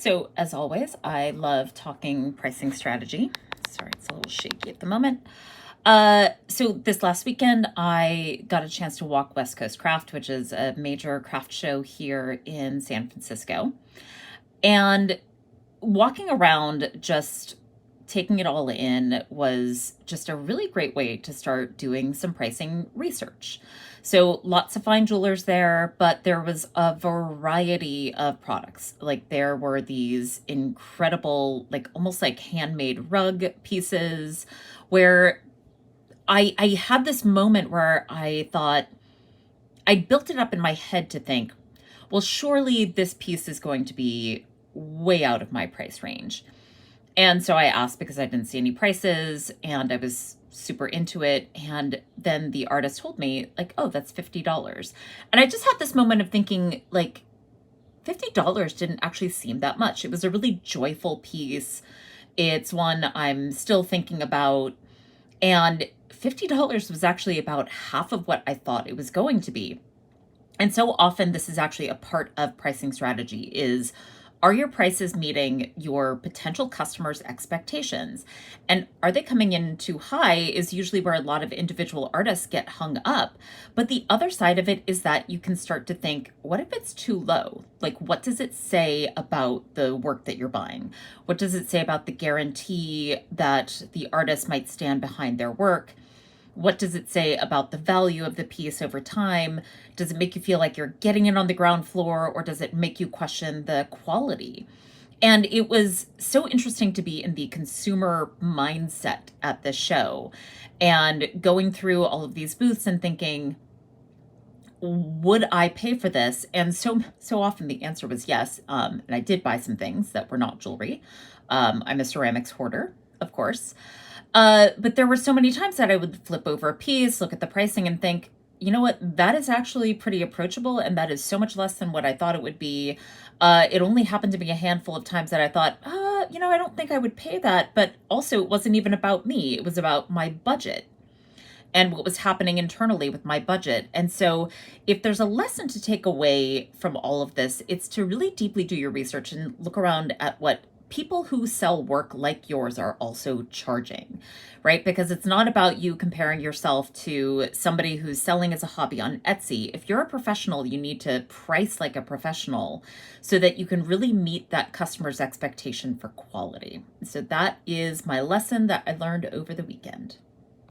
So, as always, I love talking pricing strategy. Sorry, it's a little shaky at the moment. So this last weekend, I got a chance to walk West Coast Craft, which is a major craft show here in San Francisco. And walking around, just taking it all in, was just a really great way to start doing some pricing research. So lots of fine jewelers there, but there was a variety of products. Like there were these incredible, like almost like handmade rug pieces where I had this moment where I thought I built it up in my head to think, well, surely this piece is going to be way out of my price range. And so I asked because I didn't see any prices and I was super into it. And then the artist told me, like, oh, that's $50. And I just had this moment of thinking, like, $50 didn't actually seem that much. It was a really joyful piece. It's one I'm still thinking about. And $50 was actually about half of what I thought it was going to be. And so often this is actually a part of pricing strategy is, are your prices meeting your potential customers' expectations? And are they coming in too high is usually where a lot of individual artists get hung up. But the other side of it is that you can start to think, what if it's too low? Like, what does it say about the work that you're buying? What does it say about the guarantee that the artist might stand behind their work? What does it say about the value of the piece over time? Does it make you feel like you're getting it on the ground floor, or does it make you question the quality? And it was so interesting to be in the consumer mindset at the show and going through all of these booths and thinking, would I pay for this? And so often the answer was yes. And I did buy some things that were not jewelry. I'm a ceramics hoarder, of course. But there were so many times that I would flip over a piece, look at the pricing, and think, you know what, that is actually pretty approachable, and that is so much less than what I thought it would be. It only happened to be a handful of times that I thought, I don't think I would pay that. But also, it wasn't even about me, it was about my budget and what was happening internally with my budget. And so, if there's a lesson to take away from all of this, it's to really deeply do your research and look around at what people who sell work like yours are also charging, right? Because it's not about you comparing yourself to somebody who's selling as a hobby on Etsy. If you're a professional, you need to price like a professional so that you can really meet that customer's expectation for quality. So that is my lesson that I learned over the weekend.